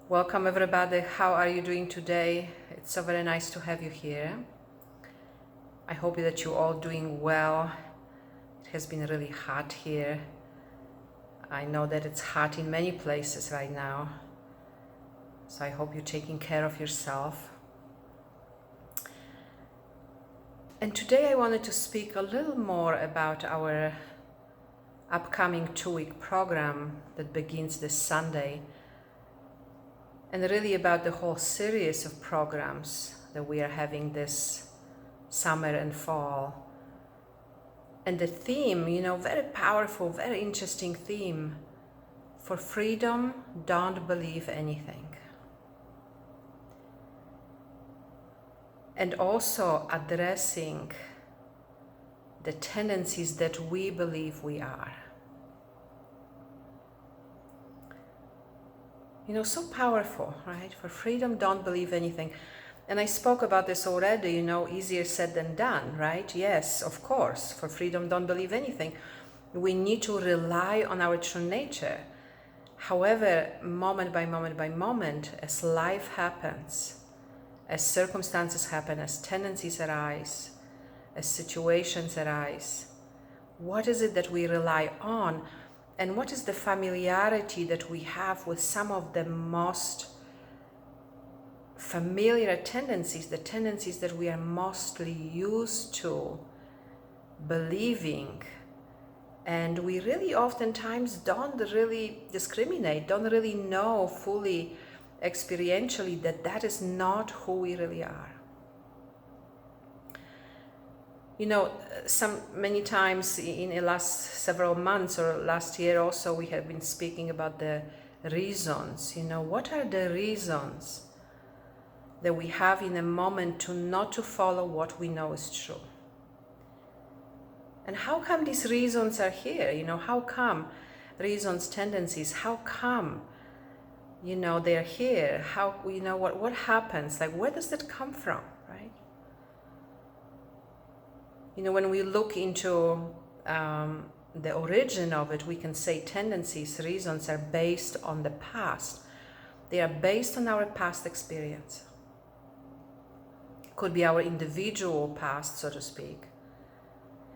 Welcome everybody. How are you doing today? It's so very nice to have you here. I hope that you're all doing well. It has been really hot here. I know that it's hot in many places right now. So I hope you're taking care of yourself. And today I wanted to speak a little more about our upcoming 2-week program that begins this Sunday. And really about the whole series of programs that we are having this summer and fall. And the theme, very powerful, very interesting theme. For freedom, don't believe anything. And also addressing the tendencies that we believe we are. So powerful, right? For freedom, don't believe anything. And I spoke about this already, easier said than done, right? Yes, of course, for freedom, don't believe anything. We need to rely on our true nature. However, moment by moment by moment, as life happens, as circumstances happen, as tendencies arise, as situations arise, what is it that we rely on? And what is the familiarity that we have with some of the most familiar tendencies, the tendencies that we are mostly used to believing, and we really oftentimes don't really discriminate, don't really know fully, experientially, that is not who we really are. Many times in the last several months or last year also, we have been speaking about the reasons. What are the reasons that we have in a moment to not to follow what we know is true? And how come these reasons are here? How come reasons, tendencies, how come, they're here? How, what happens? Like, where does that come from, right? When we look into the origin of it, we can say tendencies, reasons are based on the past. They are based on our past experience. It could be our individual past, so to speak.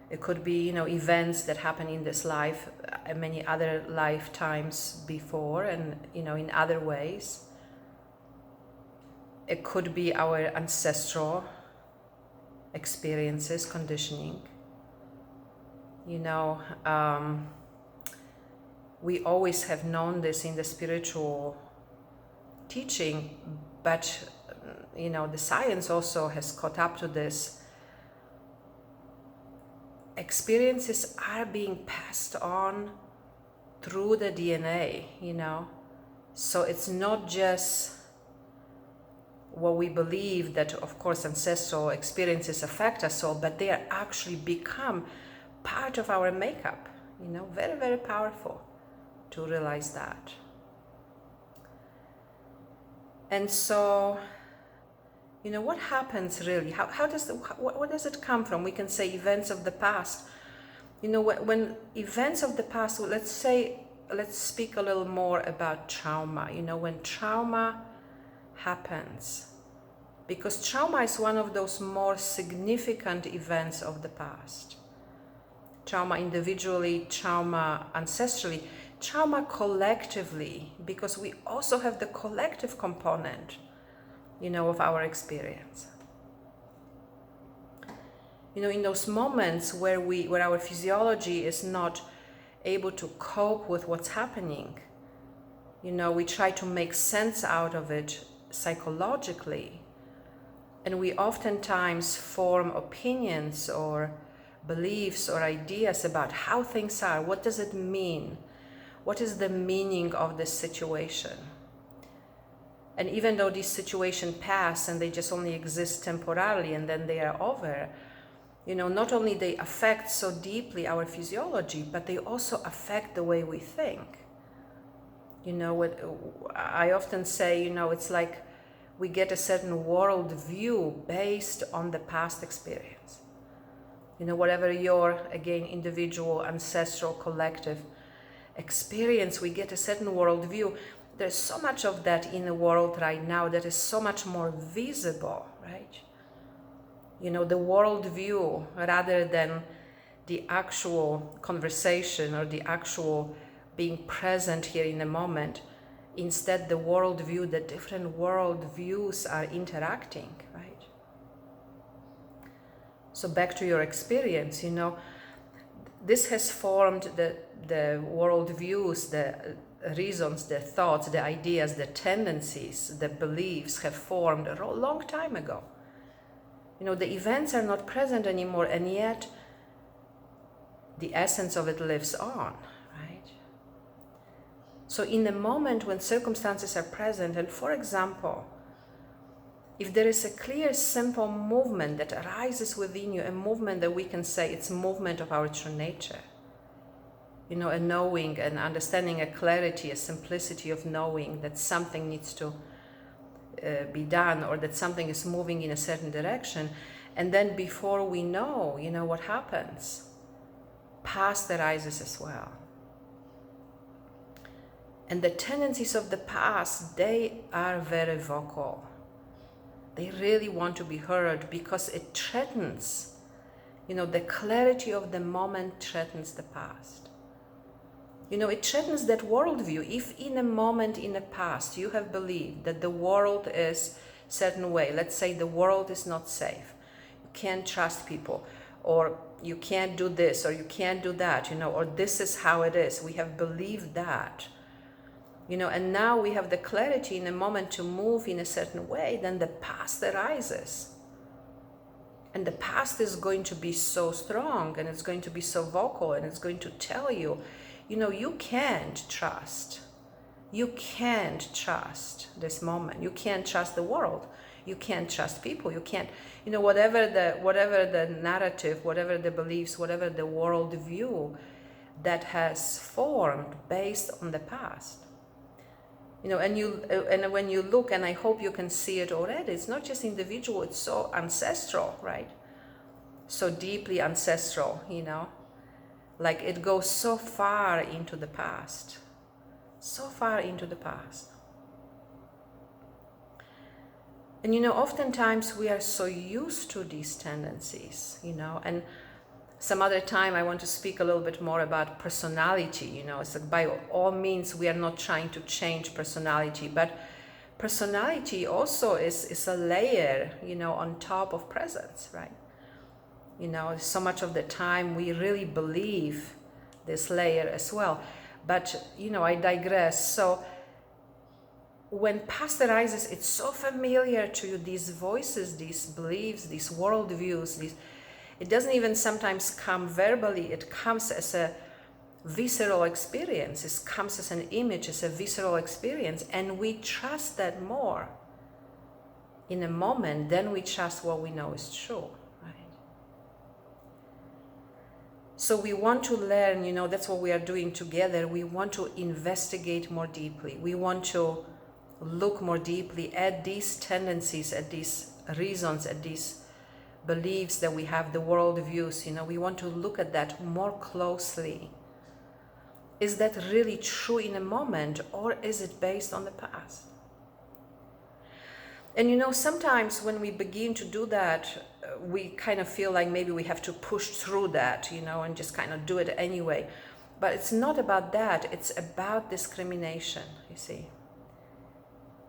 It could be, events that happen in this life, many other lifetimes before, and, in other ways. It could be our ancestral experiences, conditioning. We always have known this in the spiritual teaching, but the science also has caught up to this. Experiences are being passed on through the DNA, so it's not just what we believe that, of course, ancestral experiences affect us all, but they are actually become part of our makeup. Very, very powerful to realize that. And so, what happens really? How does what does it come from? We can say events of the past. When events of the past, let's speak a little more about trauma. When trauma happens, because trauma is one of those more significant events of the past. Trauma individually, trauma ancestrally, trauma collectively, because we also have the collective component, of our experience. In those moments where our physiology is not able to cope with what's happening, we try to make sense out of it psychologically, and we oftentimes form opinions or beliefs or ideas about how things are. What does it mean? What is the meaning of this situation? And even though these situations pass and they just only exist temporarily and then they are over, not only they affect so deeply our physiology, but they also affect the way we think. I often say, it's like we get a certain world view based on the past experience. Whatever your, again, individual, ancestral, collective experience, we get a certain world view. there's so much of that in the world right now that is so much more visible, right? You know, the worldview rather than the actual conversation or the actual being present here in the moment. Instead, the worldview, the different worldviews are interacting, right? So back to your experience, you know, this has formed the worldviews, the reasons, the thoughts, the ideas, the tendencies, the beliefs have formed a long time ago. You know, the events are not present anymore, and yet the essence of it lives on, right? So in the moment when circumstances are present, and for example, if there is a clear, simple movement that arises within you, a movement that we can say it's movement of our true nature, you know, a knowing, an understanding, a clarity, a simplicity of knowing that something needs to be done, or that something is moving in a certain direction, and then before we know, you know, what happens? Past arises as well. And the tendencies of the past, they are very vocal. They really want to be heard because it threatens, you know, the clarity of the moment threatens the past. You know, it threatens that worldview. If in a moment in the past you have believed that the world is a certain way, let's say the world is not safe, you can't trust people, or you can't do this, or you can't do that, you know, or this is how it is. We have believed that, you know, and now we have the clarity in a moment to move in a certain way, then the past arises. And the past is going to be so strong, and it's going to be so vocal, and it's going to tell you, you know, you can't trust. You can't trust this moment. You can't trust the world. You can't trust people. You can't, you know, whatever the narrative, whatever the beliefs, whatever the worldview that has formed based on the past. You know, and when you look, and I hope you can see it already, it's not just individual, it's so ancestral, right? So deeply ancestral, you know, like it goes so far into the past, so far into the past. And you know, oftentimes we are so used to these tendencies, you know, and some other time I want to speak a little bit more about personality, you know. It's like, by all means, we are not trying to change personality, but personality also is a layer, you know, on top of presence, right? You know, so much of the time we really believe this layer as well. But, you know, I digress. So when past arises, it's so familiar to you, these voices, these beliefs, these worldviews, it doesn't even sometimes come verbally, it comes as a visceral experience, it comes as an image, as a visceral experience, and we trust that more in a moment than we trust what we know is true, right? So we want to learn, you know, that's what we are doing together. We want to investigate more deeply. We want to look more deeply at these tendencies, at these reasons, at these beliefs that we have, the worldviews, you know, we want to look at that more closely. Is that really true in a moment, or is it based on the past? And you know, sometimes when we begin to do that, we kind of feel like maybe we have to push through that, you know, and just kind of do it anyway. But it's not about that, it's about discrimination, you see.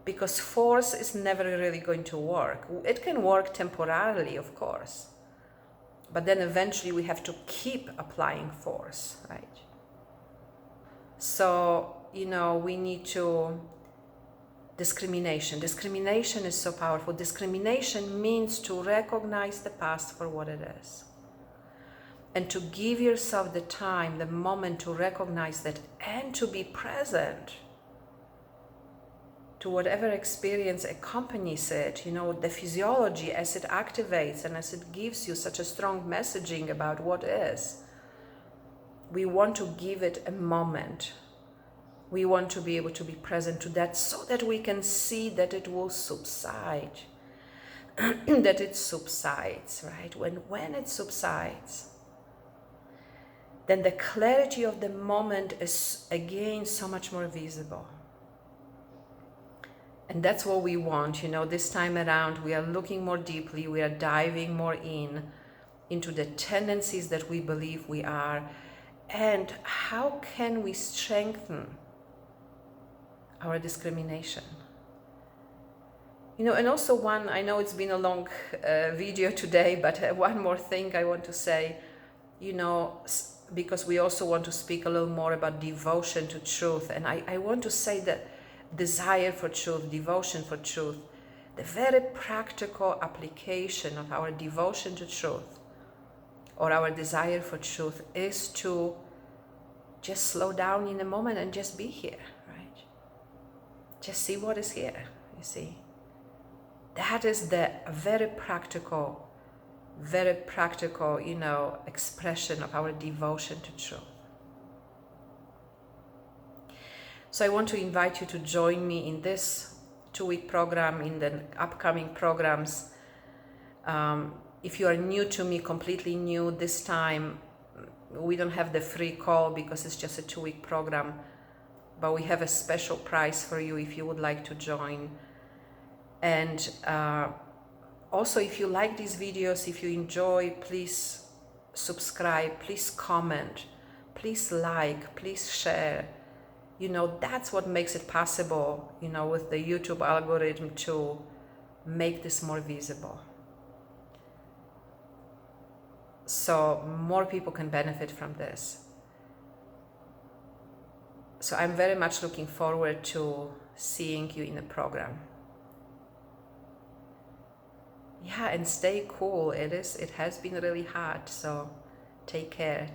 Because force is never really going to work. It can work temporarily, of course, but then eventually we have to keep applying force, right? So, you know, we need to, discrimination is so powerful. Discrimination means to recognize the past for what it is, and to give yourself the time, the moment to recognize that, and to be present to whatever experience accompanies it, you know, the physiology as it activates and as it gives you such a strong messaging about what is. We want to give it a moment. We want to be able to be present to that so that we can see that it will subside, that it subsides, right? When it subsides, then the clarity of the moment is again so much more visible. And that's what we want, this time around. We are looking more deeply, we are diving more into the tendencies that we believe we are, and how can we strengthen our discrimination. And also I know it's been a long video today, but one more thing I want to say, because we also want to speak a little more about devotion to truth. And I want to say that desire for truth, devotion for truth, the very practical application of our devotion to truth or our desire for truth is to just slow down in a moment and just be here, right? Just see what is here, you see. That is the very practical, expression of our devotion to truth. So I want to invite you to join me in this 2-week program, in the upcoming programs. If you are new to me, completely new this time, we don't have the free call because it's just a 2-week program, but we have a special price for you if you would like to join. And also, if you like these videos, if you enjoy, please subscribe, please comment, please like, please share. That's what makes it possible, with the YouTube algorithm to make this more visible. So more people can benefit from this. So I'm very much looking forward to seeing you in the program. Yeah, and stay cool. It has been really hot, so take care.